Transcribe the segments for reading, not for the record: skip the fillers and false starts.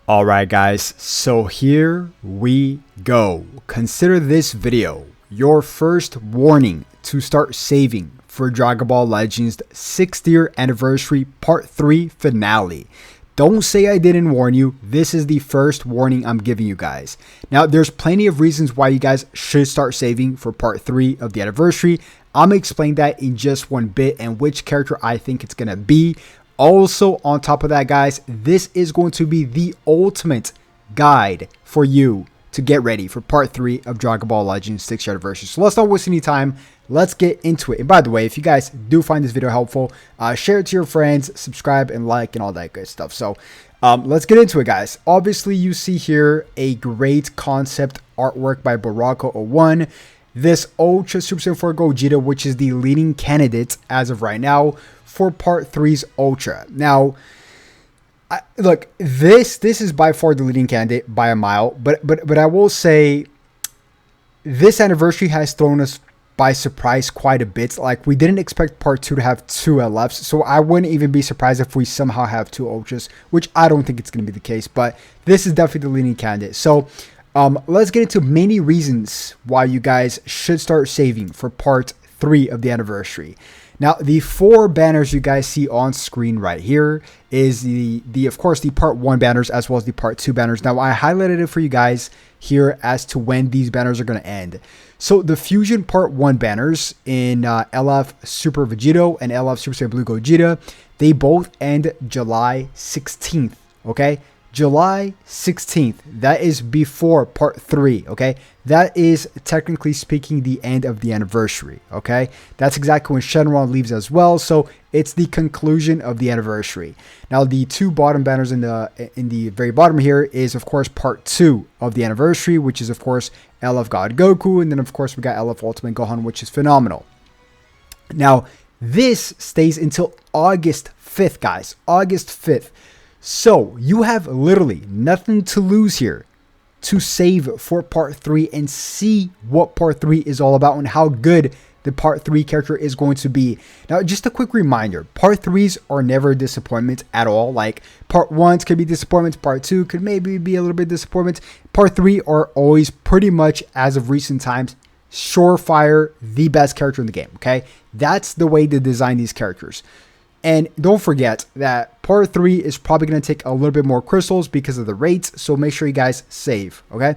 Alright guys, so here we go. Consider this video your first warning to start saving for Dragon Ball Legends 6th year anniversary part 3 finale. Don't say I didn't warn you. This is the first warning I'm giving you guys. Now, there's plenty of reasons why you guys should start saving for part 3 of the anniversary. I'm going to explain that in just one bit and which character I think it's going to be. Also, on top of that, guys, this is going to be the ultimate guide for you to get ready for part 3 of Dragon Ball Legends 6th year anniversary. So let's not waste any time. Let's get into it. And by the way, if you guys do find this video helpful, share it to your friends, subscribe and like and all that good stuff. So let's get into it, guys. Obviously, you see here a great concept artwork by Baraka01. This Ultra Super Saiyan 4 Gogeta, which is the leading candidate as of right now for part 3's Ultra. Now, look, this is by far the leading candidate by a mile, but I will say this anniversary has thrown us by surprise quite a bit. Like, we didn't expect part 2 to have 2 LFs, so I wouldn't even be surprised if we somehow have 2 Ultras, which I don't think it's going to be the case, but this is definitely the leading candidate. So let's get into many reasons why you guys should start saving for part 3 of the anniversary. Now, the 4 banners you guys see on screen right here is of course, the part 1 banners as well as the part 2 banners. Now, I highlighted it for you guys here as to when these banners are going to end. So, the Fusion part 1 banners in LF Super Vegito and LF Super Saiyan Blue Gogeta, they both end July 16th, okay? July 16th, that is before part 3, okay? That is technically speaking the end of the anniversary, okay? That's exactly when Shenron leaves as well, so it's the conclusion of the anniversary. Now, the 2 bottom banners in the very bottom here is, of course, part 2 of the anniversary, which is, of course, LF God Goku, and then, of course, we got LF Ultimate Gohan, which is phenomenal. Now, this stays until August 5th, guys, August 5th. So, you have literally nothing to lose here to save for part 3 and see what part 3 is all about and how good the part 3 character is going to be. Now, just a quick reminder, part 3s are never a disappointment at all. Like, part 1s could be disappointments, part 2 could maybe be a little bit disappointment. Part 3 are always pretty much, as of recent times, surefire the best character in the game, okay? That's the way to design these characters. And don't forget that part 3 is probably going to take a little bit more crystals because of the rates. So make sure you guys save. Okay.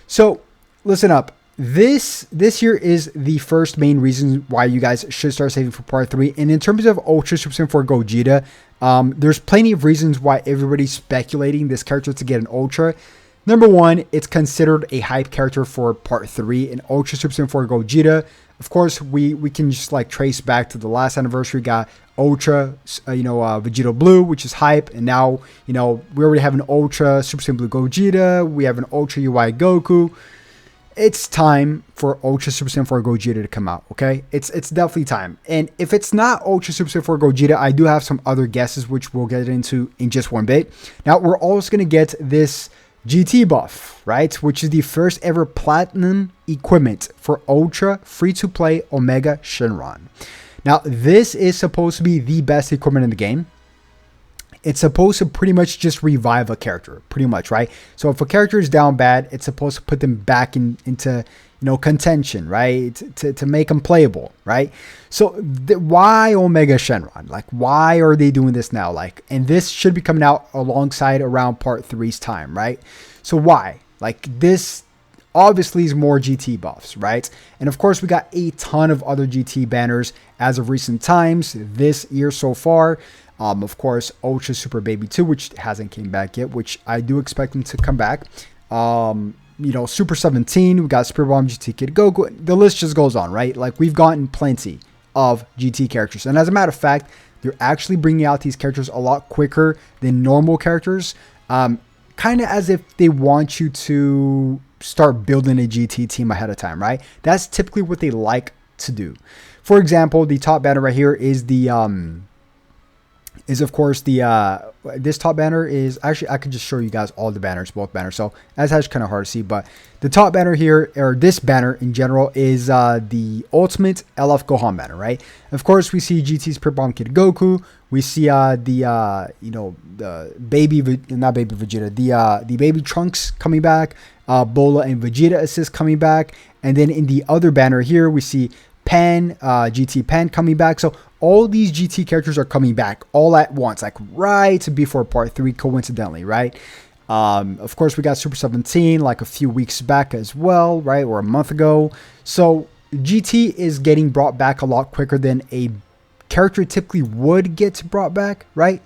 So listen up. This here is the first main reason why you guys should start saving for part 3. And in terms of Ultra Super Saiyan 4 Gogeta, there's plenty of reasons why everybody's speculating this character to get an Ultra. Number 1, it's considered a hype character for part 3 in Ultra Super Saiyan 4 Gogeta. Of course, we can just like trace back to the last anniversary. We got Ultra, Vegito Blue, which is hype, and now we already have an Ultra Super Saiyan Blue Gogeta. We have an Ultra UI Goku. It's time for Ultra Super Saiyan 4 Gogeta to come out. Okay, it's definitely time. And if it's not Ultra Super Saiyan 4 Gogeta, I do have some other guesses which we'll get into in just one bit. Now, we're also gonna get this GT buff, right, which is the first ever platinum equipment for Ultra free-to-play Omega Shenron. Now, this is supposed to be the best equipment in the game. It's supposed to pretty much just revive a character, pretty much, right? So if a character is down bad, it's supposed to put them back into contention, right? To make them playable, right? So why Omega Shenron? Like, why are they doing this now? Like, and this should be coming out alongside around part 3's time, right? So why? Like, this obviously is more GT buffs, right? And of course, we got a ton of other GT banners as of recent times this year so far. Of course, Ultra Super Baby 2, which hasn't came back yet, which I do expect them to come back. Super 17, we got Spirit Bomb GT Kid Goku. The list just goes on, right? Like, we've gotten plenty of GT characters. And as a matter of fact, they're actually bringing out these characters a lot quicker than normal characters. Kind of as if they want you to start building a GT team ahead of time, right? That's typically what they like to do. For example, the top banner right here is the is of course the this top banner is actually, I could just show you guys all the banners, both banners, so that's actually kind of hard to see, but the top banner here, or this banner in general, is the ultimate LF Gohan banner, right? Of course we see GT's Pure Bomb Kid Goku, we see the you know, the baby, not baby Vegeta, the baby Trunks coming back, Bola and Vegeta assist coming back, and then in the other banner here we see Pan, GT Pan coming back. So all these GT characters are coming back all at once, like right before part 3, coincidentally, right? Of course, we got Super 17 like a few weeks back as well, right? Or a month ago. So GT is getting brought back a lot quicker than a character typically would get brought back, right?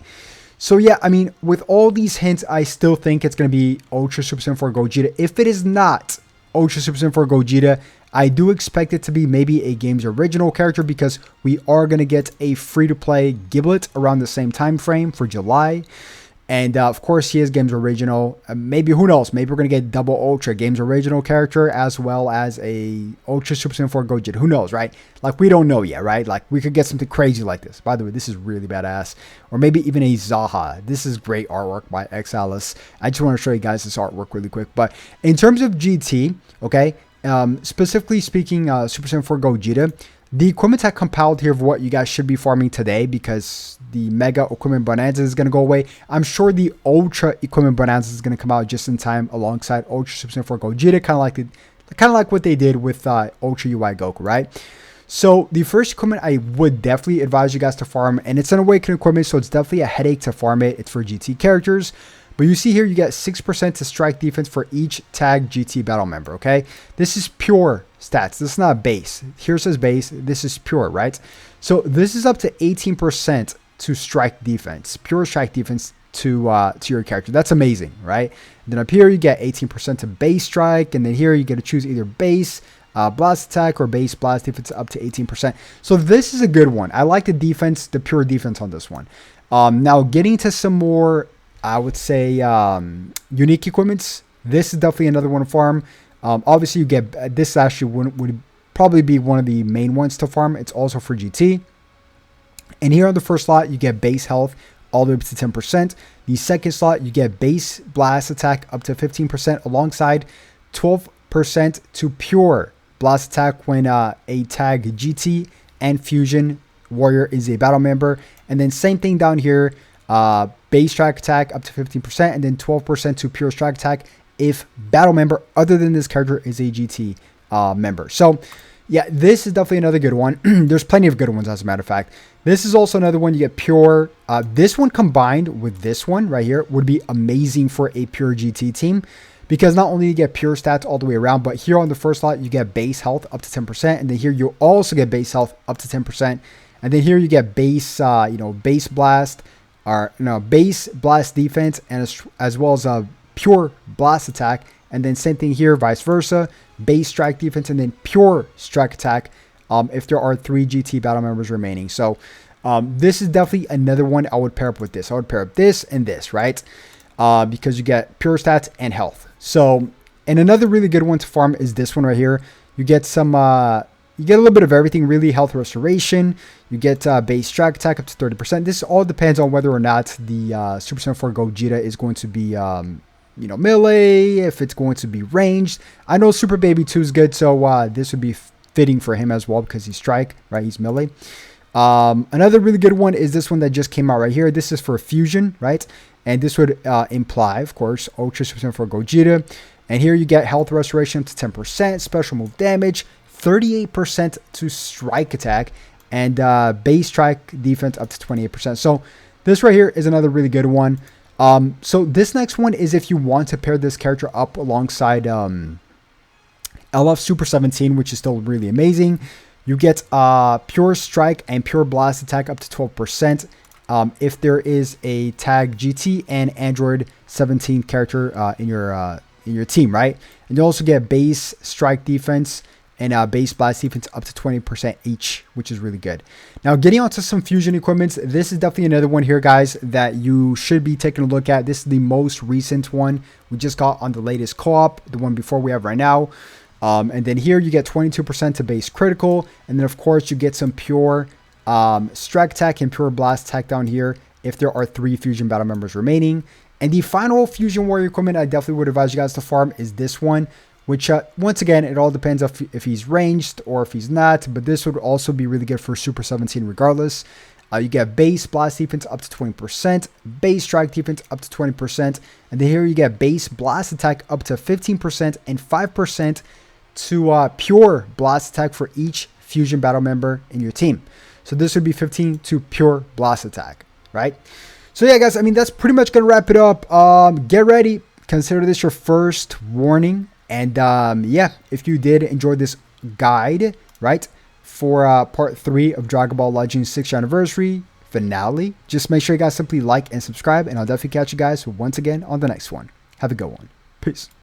So yeah, I mean, with all these hints, I still think it's going to be Ultra Super Saiyan 4 Gogeta. If it is not Ultra Super Saiyan 4 Gogeta, I do expect it to be maybe a game's original character, because we are going to get a free-to-play Giblet around the same time frame for July. And of course, he is game's original. Maybe, who knows, maybe we're going to get double Ultra game's original character as well as a Ultra Super Saiyan 4 Gogeta. Who knows, right? Like, we don't know yet, right? Like, we could get something crazy like this. By the way, this is really badass. Or maybe even a Zaha. This is great artwork by Exilis. I just want to show you guys this artwork really quick. But in terms of GT, okay, specifically speaking, Super Saiyan 4 Gogeta, the equipment I compiled here of what you guys should be farming today, because the Mega Equipment Bonanza is going to go away. I'm sure the Ultra Equipment Bonanza is going to come out just in time alongside Ultra Super Saiyan 4 Gogeta, kind of like what they did with Ultra UI Goku, right? So the first equipment I would definitely advise you guys to farm, and it's an awakening equipment, so it's definitely a headache to farm it. It's for GT characters. But you see here, you get 6% to strike defense for each tag GT battle member, okay? This is pure stats. This is not base. Here says base. This is pure, right? So this is up to 18% to strike defense, pure strike defense to your character. That's amazing, right? And then up here, you get 18% to base strike. And then here, you get to choose either base blast attack or base blast defense up to 18%. So this is a good one. I like the defense, the pure defense on this one. Now, getting to some more, I would say, unique equipments. This is definitely another one to farm. Obviously, you get this. Actually would probably be one of the main ones to farm. It's also for GT. And here on the first slot, you get base health all the way up to 10%. The second slot, you get base blast attack up to 15%, alongside 12% to pure blast attack when a tag GT and Fusion Warrior is a battle member. And then same thing down here. Base strike attack up to 15%, and then 12% to pure strike attack if battle member other than this character is a GT member. So yeah, this is definitely another good one. There's plenty of good ones, as a matter of fact. This is also another one. You get pure. This one combined with this one right here would be amazing for a pure GT team, because not only you get pure stats all the way around, but here on the first slot you get base health up to 10%, and then here you also get base health up to 10%, and then here you get base, base blast, or base blast defense, and as well as a pure blast attack. And then same thing here, vice versa, base strike defense and then pure strike attack if there are 3 GT battle members remaining. So this is definitely another one I would pair up with this. I would pair up this and this, right? Because you get pure stats and health. So, and another really good one to farm is this one right here. You get some you get a little bit of everything, really. Health restoration. You get base strike attack up to 30%. This all depends on whether or not the Super Saiyan 4 Gogeta is going to be, melee, if it's going to be ranged. I know Super Baby 2 is good, so this would be fitting for him as well, because he's strike, right? He's melee. Another really good one is this one that just came out right here. This is for Fusion, right? And this would imply, of course, Ultra Super Saiyan 4 Gogeta. And here you get health restoration up to 10%, special move damage, 38% to strike attack, and base strike defense up to 28%. So this right here is another really good one. So this next one is if you want to pair this character up alongside LF Super 17, which is still really amazing. You get pure strike and pure blast attack up to 12%. If there is a tag GT and Android 17 character in your team, right? And you also get base strike defense and base blast defense up to 20% each, which is really good. Now, getting onto some fusion equipments, this is definitely another one here, guys, that you should be taking a look at. This is the most recent one we just got on the latest co-op, the one before we have right now. And then here you get 22% to base critical, and then of course you get some pure strike attack and pure blast attack down here if there are 3 Fusion Battle members remaining. And the final Fusion Warrior equipment I definitely would advise you guys to farm is this one, which once again, it all depends if he's ranged or if he's not, but this would also be really good for Super 17 regardless. You get base blast defense up to 20%, base strike defense up to 20%, and then here you get base blast attack up to 15% and 5% to pure blast attack for each Fusion Battle member in your team. So this would be 15 to pure blast attack, right? So yeah, guys, I mean, that's pretty much going to wrap it up. Get ready. Consider this your first warning. And yeah, if you did enjoy this guide, right, for part 3 of Dragon Ball Legends 6th anniversary finale, just make sure you guys simply like and subscribe, and I'll definitely catch you guys once again on the next one. Have a good one. Peace.